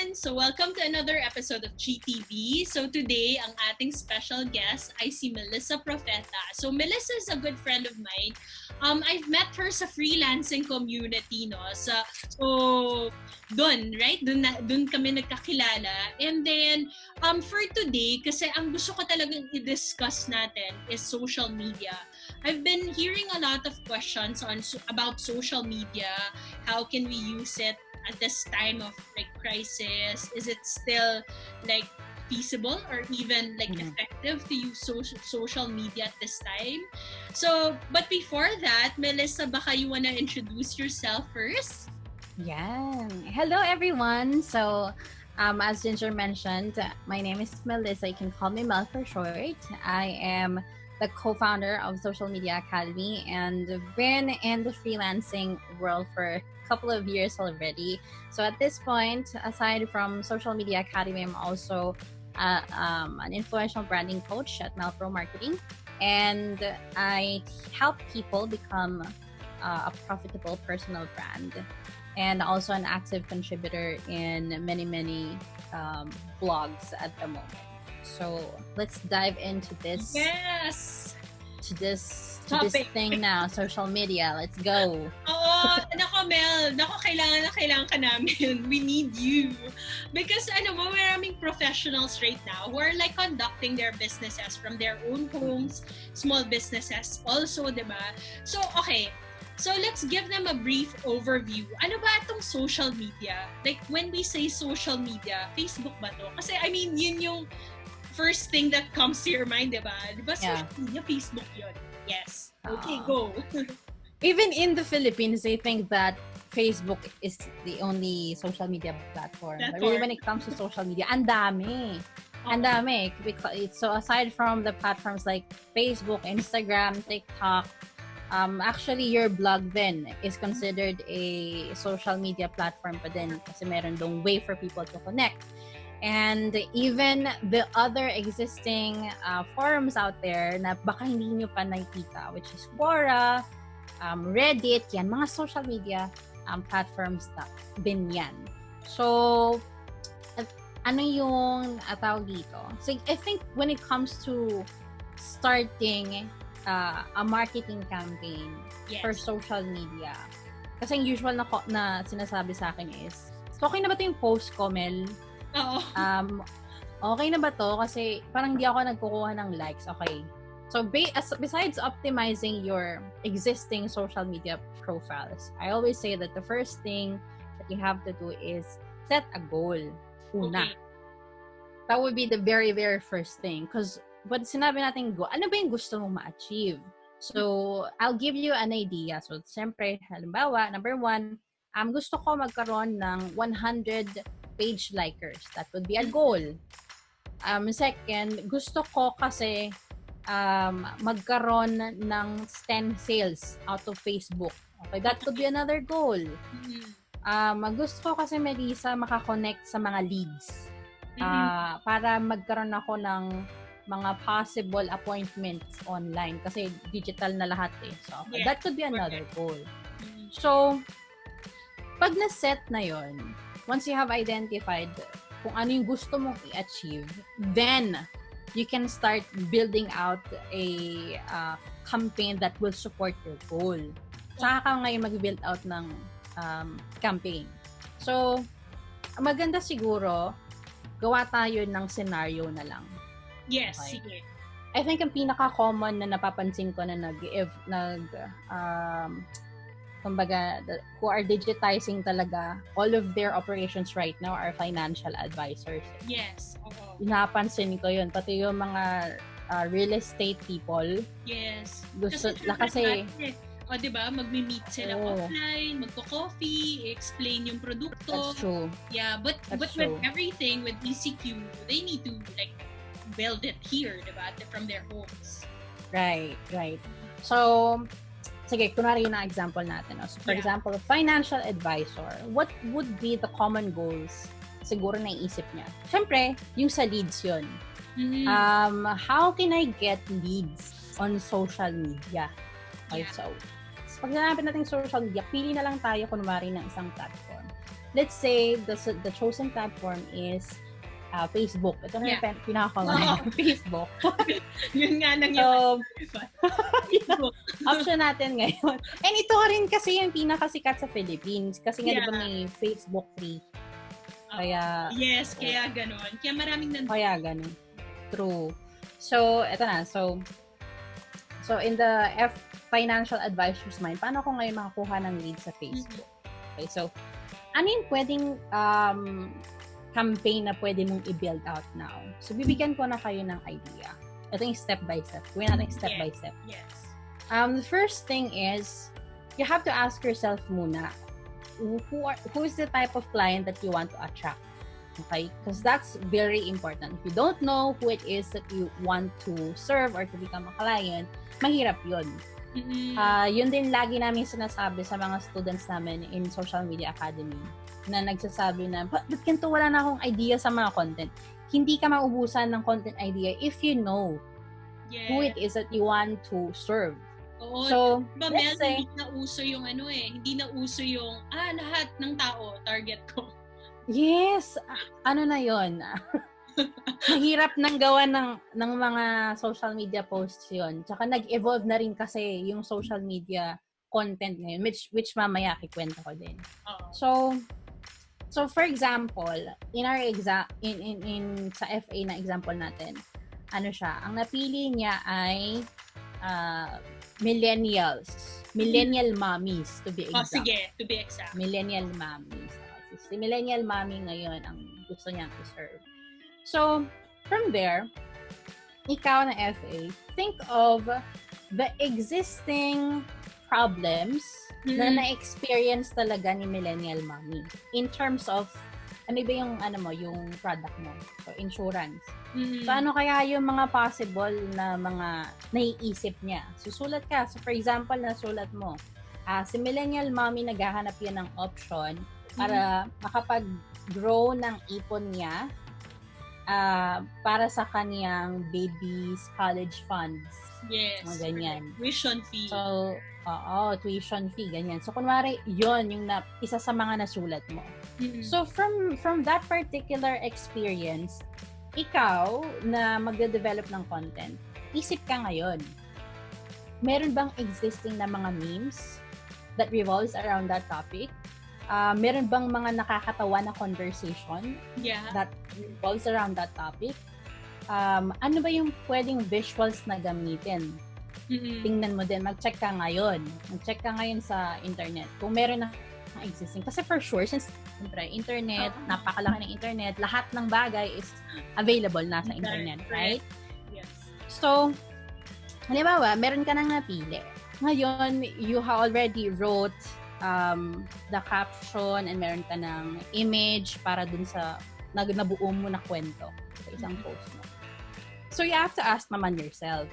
everyone! So welcome to another episode of GTV. So today, ang ating special guest ay si Melissa Profeta. So Melissa is a good friend of mine. I've met her sa freelancing community, no? So doon, right? Doon kami nagkakilala. And then, for today, kasi ang gusto ko talagang i-discuss natin is social media. I've been hearing a lot of questions about social media. How can we use it at this time of like crisis? Is it still like feasible or even like effective to use social media at this time? So, but before that, Melissa, baka you wanna introduce yourself first? Yeah. Hello, everyone. So, as Ginger mentioned, my name is Melissa. You can call me Mel for short. I am the co-founder of Social Media Academy and been in the freelancing world for a couple of years already. So at this point, aside from Social Media Academy, I'm also an influential branding coach at Melpro Marketing, and I help people become a profitable personal brand, and also an active contributor in many blogs at the moment. So let's dive into this. Yes! To this thing now, social media. Let's go. Oo, nako Mel, kailangan ka namin. We need you. Because maraming professionals right now who are like conducting their businesses from their own homes, small businesses also, diba? So, okay. So, let's give them a brief overview. Ano ba itong social media? Like, when we say social media, Facebook ba to? Kasi, yun yung first thing that comes to your mind, diba? Diba social media, Facebook yun? Yes. Okay, go. Even in the Philippines, they think that Facebook is the only social media platform. But really, when it comes to social media, ang dami. Ang dami. So, aside from the platforms like Facebook, Instagram, TikTok, actually, your blog then is considered a social media platform pa din kasi meron dong way for people to connect. And even the other existing forums out there na baka hindi nyo pa nakikita, which is Quora, Reddit, yan, mga social media platforms din yan. So, ano yung tawag dito? So, I think when it comes to starting a marketing campaign for social media, kasi yung usual na sinasabi sa akin is, so okay na ba ito yung post ko, Mel? Oo. Okay na ba to? Kasi parang di ako nagkukuha ng likes. Okay. So, besides optimizing your existing social media profiles, I always say that the first thing that you have to do is set a goal. Una. Okay. That would be the very, very first thing. Because when sinabi natin go, ano ba yung gusto mong ma-achieve? So, I'll give you an idea. So, siyempre, halimbawa, number 1, gusto ko magkaroon ng 100 page likers. That would be a goal. Second, gusto ko kasi magkaroon ng 10 sales out of Facebook. Okay, that could be another goal. Gusto ko kasi, Melissa, makakonect sa mga leads. Para magkaroon ako ng mga possible appointments online kasi digital na lahat eh. So, that could be another goal. So, pag na-set na yon, once you have identified kung ano yung gusto mong i-achieve, then you can start building out a campaign that will support your goal. Saka ka ngayon mag-build out ng campaign. So, maganda siguro, gawa tayo ng scenario na lang. Yes, sige. I think ang pinaka-common na napapansin ko na kumbaga, who are digitizing talaga all of their operations right now are financial advisors. Yes. Napansin ko yun. Pati yung mga real estate people. Yes. Gusto, kasi diba? Magmi-meet sila offline, magko-coffee, explain yung produkto. That's true. Yeah, but with everything, with ECQ, they need to like build it here, diba? From their homes. Right. So, sige, kunwari yun ang example natin. No? So, for example, a financial advisor, what would be the common goals siguro na iisip niya? Siyempre, yung sa leads yun. How can I get leads on social media? Okay, so, pag nanapin natin social media, pili na lang tayo kunwari ng isang platform. let's say the chosen platform is Facebook. Ito na yung pinaka-common. Facebook. Yun nga nang so, option natin ngayon. And ito rin kasi yung pinakasikat sa Philippines. Kasi nga, di ba may Facebook free. Kaya, yes, kaya ganon. Kaya maraming nandun. Kaya ganon. True. So, ito na. So in the financial advisor's mind, paano ko ngayon makakuha ng lead sa Facebook? Okay, so, ano yung pwedeng campaign na pwede mong i-build out now? So, bibigyan ko na kayo ng idea. Ito yung step by step. Gawin natin step by step. Yes. The first thing is, you have to ask yourself muna, who is the type of client that you want to attract? Okay? Because that's very important. If you don't know who it is that you want to serve or to become a client, mahirap yun. Yun din lagi namin sinasabi sa mga students namin in Social Media Academy na nagsasabi na, ba't ganito wala na akong idea sa mga content? Hindi ka maubusan ng content idea if you know who it is that you want to serve. Oo, so, let's say, hindi na uso yung hindi na uso yung, lahat ng tao, target ko. Yes, ano na yon. Mahirap nang gawa ng mga social media posts yon. Tsaka nag-evolve na rin kasi yung social media content ngayon, which mamaya kikwento ko din. So for example, in our in sa FA na example natin, ano siya, ang napili niya ay millennial mommies to be exact. Sige, to be exact. Millennial mommies. Si millennial mommy ngayon ang gusto niyang i-serve. So, from there, ikaw na FA, think of the existing problems na na-experience talaga ni millennial mommy in terms of ano ba yung yung product mo, so insurance. So ano kaya yung mga possible na mga naiisip niya? Susulat ka. So for example, nasulat mo, si millennial mommy naghahanap yan ng option para makapag-grow ng ipon niya para sa kaniyang baby's college funds. Yes. Mga ganyan. Tuition fee. So, tuition fee, ganyan. So, kunwari, yon yung isa sa mga nasulat mo. So, from that particular experience, ikaw na magde-develop ng content, isip ka ngayon, meron bang existing na mga memes that revolves around that topic? Meron bang mga nakakatawa na conversation that revolves around that topic? Ano ba yung pwedeng visuals na gamitin? Tingnan mo din, mag-check ka ngayon sa internet kung meron na existing. Kasi for sure, since internet, napakalaki ng internet, lahat ng bagay is available na sa internet, right? Yes. So, halimbawa, meron ka nang napili. Ngayon, you already wrote the caption and meron ka ng image para dun sa nabuo mo na kwento sa isang post mo. So, you have to ask naman yourself.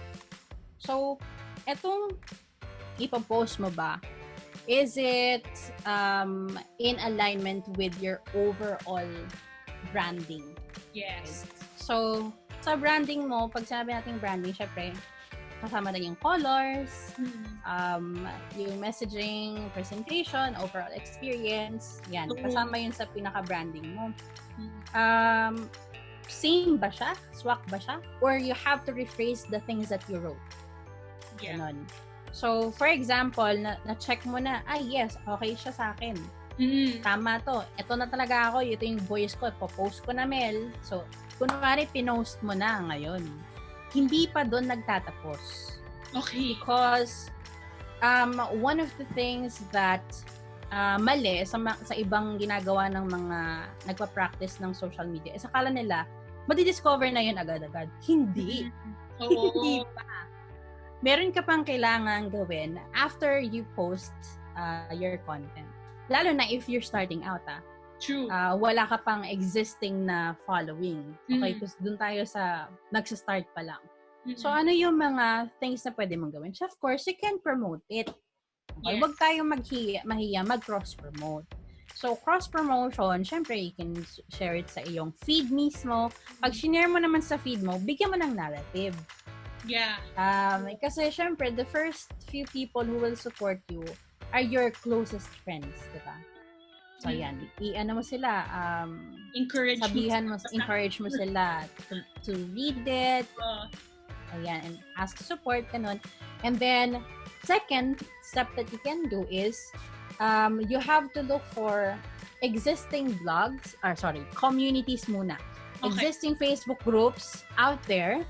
So, etong ipopost mo ba, is it in alignment with your overall branding? Yes. So, sa branding mo, pag sinabi natin branding, syempre, kasama na yung colors, yung messaging, presentation, overall experience, yan. Kasama yun sa pinaka-branding mo. Same ba siya? Swak ba siya? Or you have to rephrase the things that you wrote? Yeah. Ganon. So, for example, na-check mo na, yes, okay siya sa akin. Tama to. Ito na talaga ako. Ito yung voice ko. Popost ko na, Mel. So, kunwari, pinost mo na ngayon. Hindi pa doon nagtatapos. Okay. Because, one of the things that mali sa ibang ginagawa ng mga nagpa-practice ng social media is akala nila, madidiscover na yun agad-agad. Hindi. Hindi pa. Meron ka pang kailangan gawin after you post your content. Lalo na if you're starting out, True. Wala ka pang existing na following. Okay? Because dun tayo sa nagsa-start pa lang. So, ano yung mga things na pwede mong gawin? So, of course, you can promote it. Okay? Yes. Huwag tayong mahiya, mag-cross-promote. So, cross-promotion, syempre, you can share it sa iyong feed mismo. Pag shinare mo naman sa feed mo, bigyan mo ng narrative. Yeah. Kasi syempre, the first few people who will support you are your closest friends, diba? So, yan. I-ano mo sila, encourage mo sila to read it. Ayan, and ask support, ganun. And then, second step that you can do is, you have to look for existing communities muna. Okay. Existing Facebook groups out there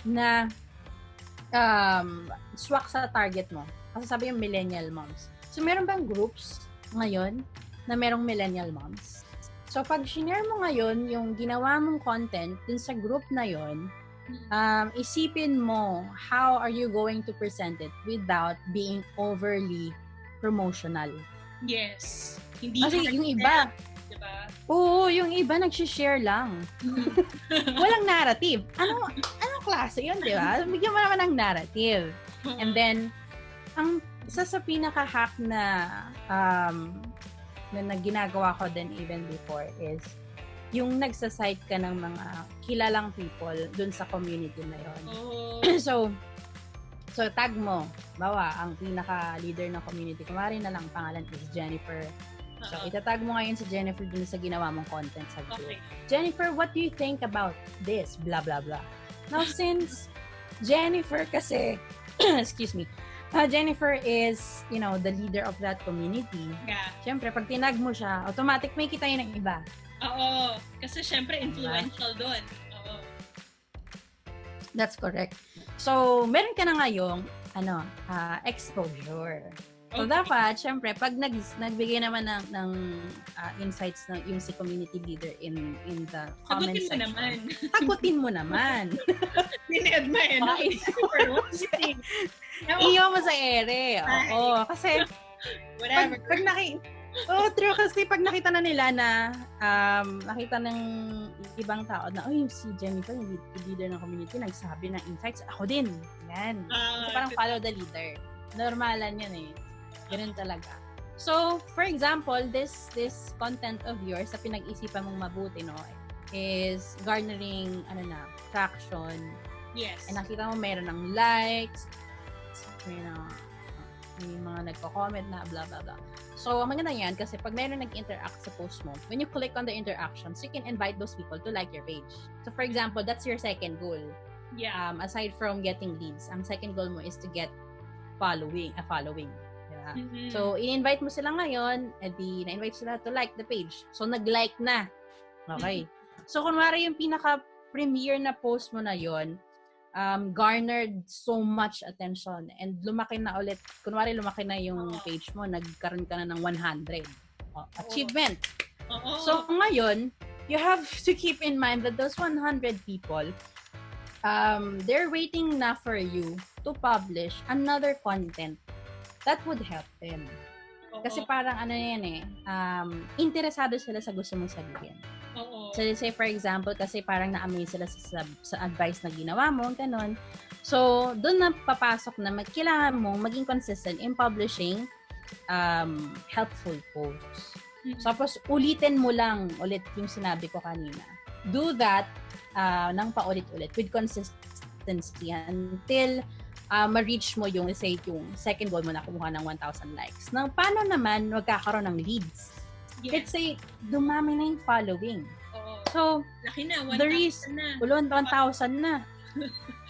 na swak sa target mo. Kasi sabi yung millennial moms. So, meron bang groups ngayon na merong millennial moms? So, pag share mo ngayon yung ginawa mong content dun sa group na yon, isipin mo how are you going to present it without being overly promotional. Yes. Hindi kasi yung iba, diba? Oo, yung iba nag-share lang. Walang narrative. Anong klase yun, di ba? Bigyan mo naman ng narrative. And then, ang isa sa pinaka-hack na ginagawa ko din even before is yung nagsasite ka ng mga kilalang people dun sa community na yun. So tag mo. Bawa, ang pinaka-leader ng community, kumari na lang, pangalan is Jennifer. So, itatag mo ngayon si Jennifer dun sa ginawa mong content sa group. Okay. Jennifer, what do you think about this? Blah, blah, blah. Now, since Jennifer kasi, excuse me, Jennifer is, the leader of that community. Yeah. Siyempre, pag tinag mo siya, automatic may kita yun ng iba. Oo. Kasi siyempre, influential doon. Oo. That's correct. So, meron ka na ngayong, exposure. So, dapat, syempre, pag nagbigay naman ng insights ng yung si community leader in the comment section. Sagutin mo naman. Tined mo Iyo mo sa ere. Oo, kasi whatever. True, kasi pag nakita na nila na nakita ng ibang tao na, si Jennifer, yung leader ng community, nagsabi ng insights, ako din. Yan. Kasi parang follow the leader. Normalan yan eh. Ganun talaga. So, for example, this content of yours na pinag-isipan mong mabuti, is garnering, traction. Yes. And nakita mo meron ng likes, may mga nagko-comment na blah, blah, blah. So, maganda yan kasi pag meron nag-interact sa post mo, when you click on the interactions, you can invite those people to like your page. So, for example, that's your second goal. Yeah. Aside from getting leads, ang second goal mo is to get following. Diba? Mm-hmm. So, i-invite mo sila ngayon, na-invite sila to like the page. So, nag-like na. Okay. So, kunwari yung pinaka-premiere na post mo na yon, garnered so much attention and lumaki na yung page mo, nagkaroon ka na ng 100 achievement. So ngayon, you have to keep in mind that those 100 people, they're waiting na for you to publish another content that would help them. Kasi parang interesado sila sa gusto mong sabihin. So, let's say, for example, kasi parang na-amaze sila sa advice na ginawa mo, ganun. So, doon na papasok na kailangan mong maging consistent in publishing helpful posts. So, tapos, ulitin mo lang ulit yung sinabi ko kanina. Do that ng paulit-ulit with consistency until ma-reach mo yung, let's say, yung second goal mo na kumuha ng 1,000 likes. Now, paano naman magkakaroon ng leads? Yes. Let's say, dumami na yung following. So, laki na, 1,000 na. 1,000 na.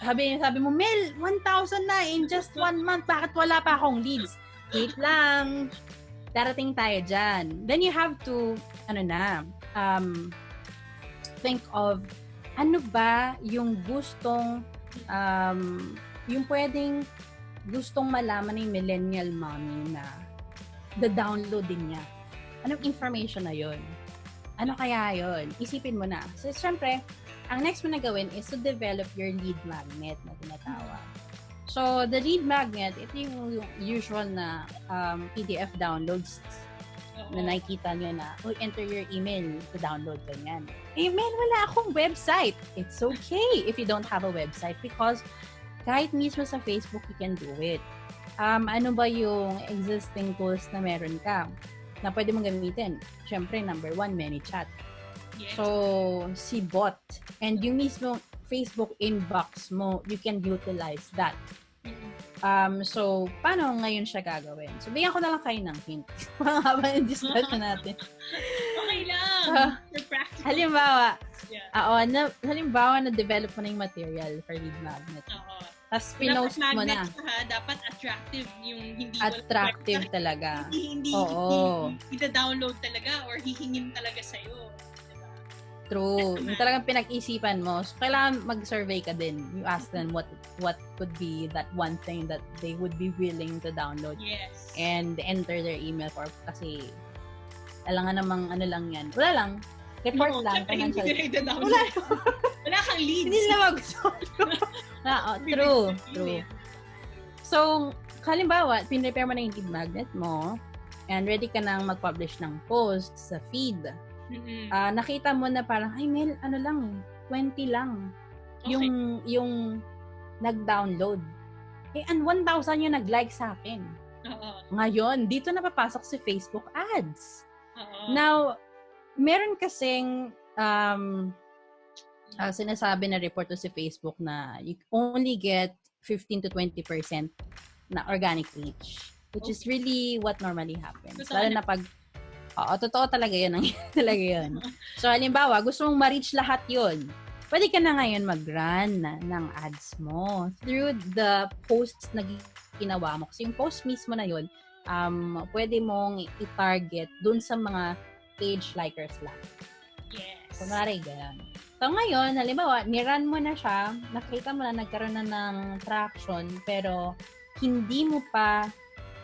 sabi mo, Mel, 1,000 na in just 1 month. Bakit wala pa akong leads? Wait lang. Darating tayo dyan. Then you have to, think of, ano ba yung gustong, yung pwedeng gustong malaman ng millennial mommy na the-download din niya. Anong information na yon? Ano kaya yon? Isipin mo na. So, syempre, ang next mo na gawin is to develop your lead magnet na tinatawag. So, the lead magnet, ito yung usual na PDF downloads na nakikita nyo na, enter your email to download ganyan. Email, wala akong website. It's okay if you don't have a website because kahit mismo sa Facebook, you can do it. Ano ba yung existing tools na meron ka na pwede mong gamitin? Siyempre, number 1, ManyChat. Yes. So, si bot. And yung mismo Facebook inbox mo, you can utilize that. So, paano ngayon siya gagawin? So, bigyan ko na lang kayo ng hint. Mahaba yung discussion natin. Okay lang. For practical. Halimbawa, Yeah. halimbawa na-develop mo na yung material for lead magnet. Oo. Tapos pinost mo na. Dapat attractive yung hindi Attractive talaga. Hindi download talaga or hihingin talaga sa'yo. Diba? True. Yung talagang pinag-isipan mo. So, kailangan mag-survey ka din. You ask them what could be that one thing that they would be willing to download. Yes. And enter their email for kasi alam nga namang ano lang yan. Wala lang. Report lang. Financial. Wala kang leads. Hindi nila mag-download. True. So, halimbawa, pinrepare mo na yung lead magnet mo and ready ka nang mag-publish ng post sa feed. Nakita mo na parang, ay Mel, 20 lang. Okay. Yung nag-download. And 1,000 yung nag-like sa akin. Ngayon, dito na papasok si Facebook ads. Now, meron kasing sinasabi na report sa Facebook na you only get 15 to 20% na organic reach, which is really what normally happens. Lalo na pag totoo talaga yun. Talaga yun. So, halimbawa, gusto mong ma-reach lahat yun. Pwede ka na ngayon mag-run ng ads mo through the posts na ginawa mo. Kasi yung post mismo na yun, pwede mong i-target dun sa mga page likers lang. Yes. Kunwari, ganyan. So, ngayon, halimbawa, nirun mo na siya, nakita mo na nagkaroon na ng traction, pero hindi mo pa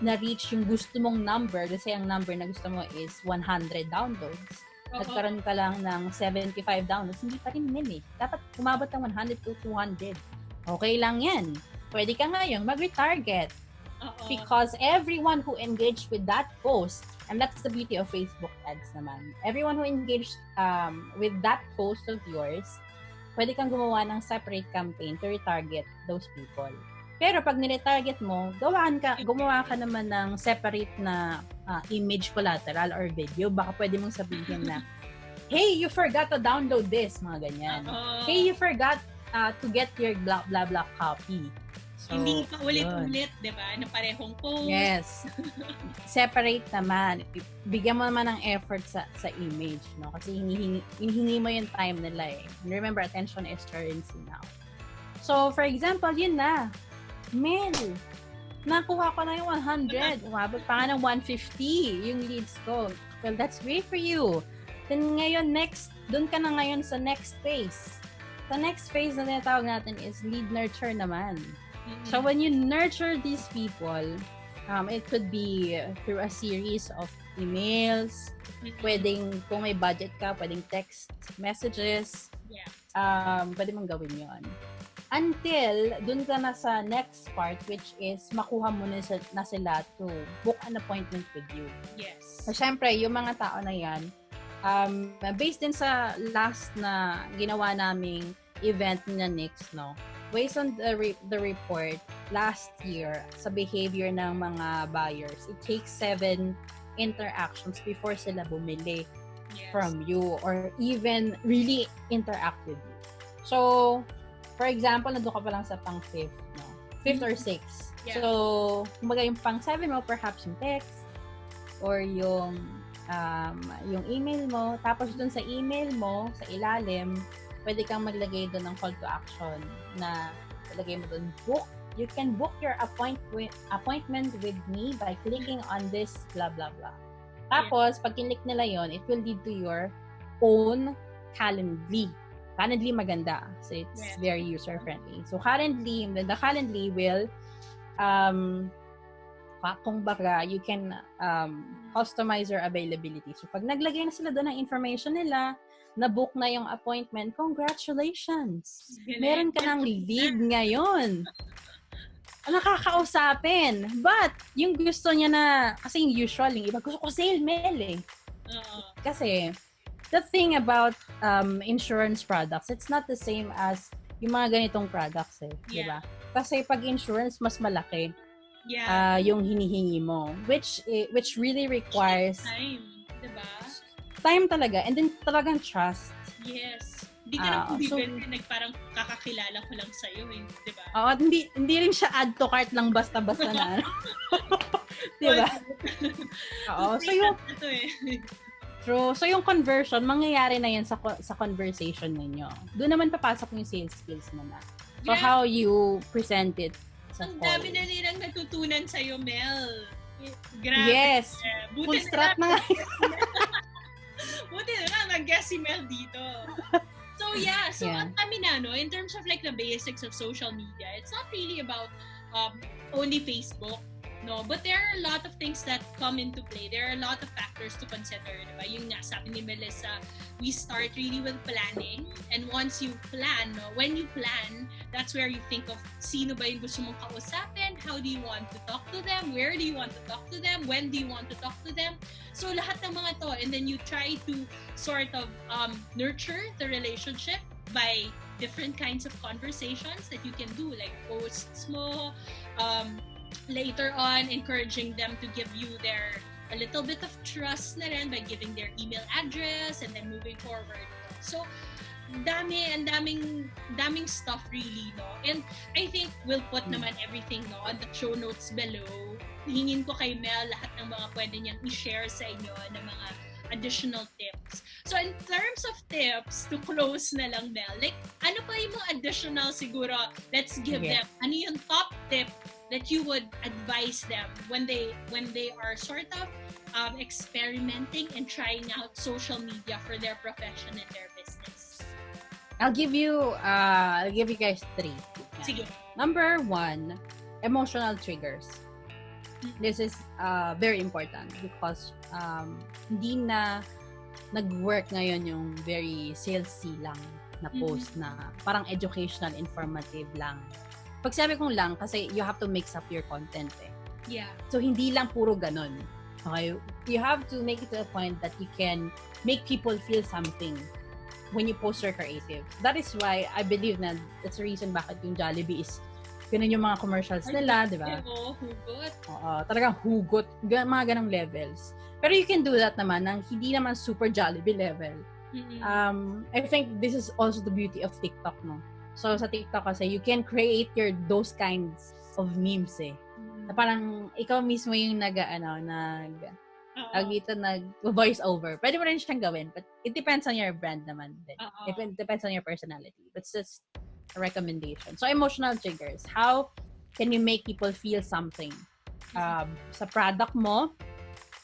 na-reach yung gusto mong number, kasi ang number na gusto mo is 100 downloads. Nagkaroon ka lang ng 75 downloads, hindi pa rin min eh. Dapat umabot ng 100 to 200. Okay lang yan. Pwede ka ngayon mag-retarget. Because everyone who engaged with that post, and that's the beauty of Facebook ads naman, everyone who engaged with that post of yours, pwede kang gumawa ng separate campaign to retarget those people. Pero pag niretarget mo, gumawa ka naman ng separate na image collateral or video. Baka pwede mong sabihin na, hey, you forgot to download this, mga ganyan. Hey, you forgot to get your blah blah blah copy. So, hindi pa ulit-ulit, di ba? Na parehong post. Yes. Separate naman. Bigyan mo naman ng effort sa image, no? Kasi hinihingi mo yung time nila eh. Remember, attention is currency now. So, for example, yun na. Mel, nakuha ko na yung 100. Umabot pa nga ng 150 yung leads ko. Well, that's great for you. Then ngayon, dun ka na ngayon sa next phase. The next phase na tinatawag natin is lead nurture naman. So when you nurture these people, it could be through a series of emails, pwedeng, kung may budget ka, pwedeng text messages, pwede mong gawin yon. Until, dun ka na sa next part, which is makuha mo na sila to book an appointment with you. Yes. So, syempre, yung mga tao na yan, based din sa last na ginawa naming event na Nix, no? Based on the report last year sa behavior ng mga buyers, it takes 7 interactions before sila bumili from you or even really interact with you. So, for example, nandun ka pa lang sa pang 5th, no? 5th or 6th. Yeah. So, kumbaga yung pang 7 mo, perhaps yung text or yung email mo. Tapos dun sa email mo, sa ilalim, pwede kang maglagay doon ng call to action na ilagay mo doon, book. You can book your appointment with me by clicking on this blah blah blah. Tapos, pag kinlik nila yon, it will lead to your own Calendly. Calendly maganda. So, it's very user-friendly. So, the Calendly will kung baka, you can customize your availability. So, pag naglagay na sila doon ng information nila, na-book na yung appointment, congratulations! Meron ka ng lead ngayon. Nakakausapin. But, yung gusto niya na, kasi yung usual, yung iba, gusto ko sale mail eh. Kasi, the thing about insurance products, it's not the same as yung mga ganitong products eh. Diba? Kasi pag insurance, mas malaki yung hinihingi mo. Which really requires time. Diba? Time talaga. And then talagang trust. Yes. Hindi ka naman bibili, parang kakakilala ko lang sa'yo, di ba? Oo, hindi rin siya add to cart lang basta-basta na. Di ba? Oo, so yung true. So yung conversion, mangyayari na yan sa conversation ninyo. Doon naman papasok yung sales skills mo na. So how you present it sa ang call. dami na nilang natutunan sa'yo, Mel. Grabe. Yes. Full strat na nga. Buti na lang, nag-guess si Mel dito. So ang kami na, no, in terms of like the basics of social media, it's not really about only Facebook, no, but there are a lot of things that come into play. There are a lot of factors to consider, diba? Yung nga, sabi ni Melissa, we start really with planning, and once you plan, no, when you plan, that's where you think of sino ba yung gusto mong kausapin, how do you want to talk to them, where do you want to talk to them, when do you want to talk to them. So lahat ng mga to, and then you try to sort of nurture the relationship by different kinds of conversations that you can do, like posts mo, later on encouraging them to give you a little bit of trust na rin by giving their email address, and then moving forward. So daming stuff really, no? And I think we'll put naman everything, no, on the show notes below. Hingin ko kay Mel lahat ng mga pwede niyang i-share sa inyo na mga additional tips. So in terms of tips, to close na lang, Mel, like ano pa yung mga additional siguro, let's give them, ano yung top tip that you would advise them when they are sort of experimenting and trying out social media for their profession and their business? I'll give you guys 3. Sige. Number 1, emotional triggers. This is very important because hindi na nag-work ngayon yung very salesy lang na post na parang educational, informative lang. Pag sabi kong lang, kasi you have to mix up your content eh. Yeah. So, hindi lang puro ganun. Okay? You have to make it to a point that you can make people feel something when you post your creative. That is why I believe na that's the reason bakit yung Jollibee is ganun yung mga commercials nila, di ba? Oo, hugot. Oo, talagang hugot. Mga ganong levels. Pero you can do that naman ng hindi naman super Jollibee level. I think this is also the beauty of TikTok, no? So, sa TikTok kasi, you can create those kinds of memes eh. Na parang, ikaw mismo yung nag-voice over. Pwede mo rin siyang gawin, but it depends on your brand naman din. It depends on your personality. But it's just a recommendation. So, emotional triggers. How can you make people feel something? Sa product mo,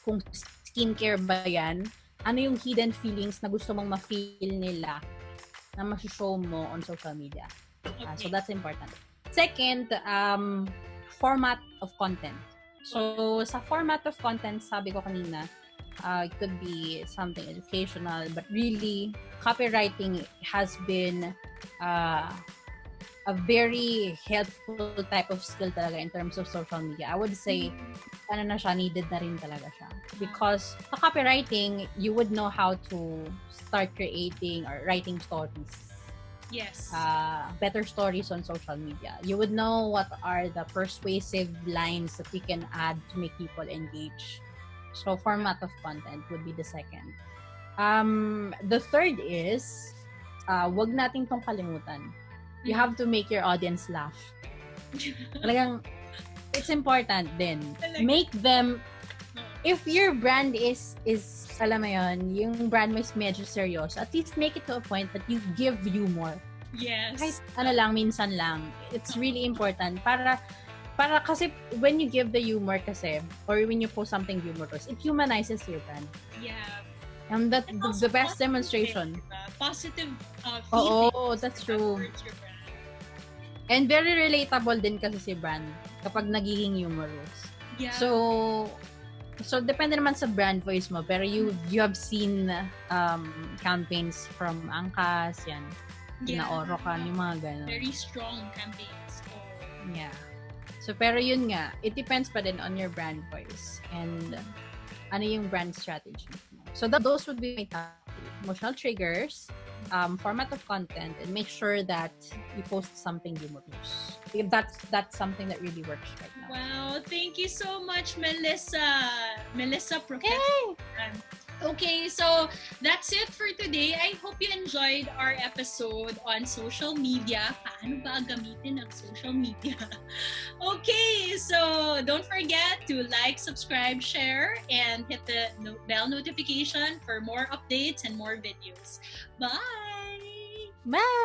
kung skincare ba yan, ano yung hidden feelings na gusto mong ma-feel nila na ma-show mo on social media. So that's important. Second, format of content. So sa format of content, sabi ko kanina, it could be something educational, but really, copywriting has been a very helpful type of skill talaga in terms of social media. I would say, needed na rin talaga siya. Because sa copywriting, you would know how to start creating or writing stories. Yes. Better stories on social media. You would know what are the persuasive lines that you can add to make people engage. So, format of content would be the second. The third is, wag nating tong kalimutan. You have to make your audience laugh. Talagang, it's important din. Make them, if your brand is alam mo yun, yung brand mo is medyo seryoso, at least make it to a point that you give humor. Yes. Kahit minsan lang. It's really important. Para kasi when you give the humor kasi, or when you post something humorous, it humanizes your brand. Yeah. And that's the best demonstration. Positive feedback. Oo, that's true. And very relatable din kasi si brand kapag nagiging humorous. Yeah. So depende naman sa brand voice mo, pero you have seen campaigns from Angkas, yan. Na Orocan, yung mga ganun. Very strong campaigns. Yeah. So pero yun nga, it depends pa din on your brand voice and ano yung brand strategy mo. So those would be my top emotional triggers, format of content, and make sure that you post something humorous. That's something that really works right now. Wow, thank you so much, Melissa. Melissa Profeta. Hey! Okay, so that's it for today. I hope you enjoyed our episode on social media. Paano ba gamitin ang social media? Okay, so don't forget to like, subscribe, share, and hit the bell notification for more updates and more videos. Bye! Bye!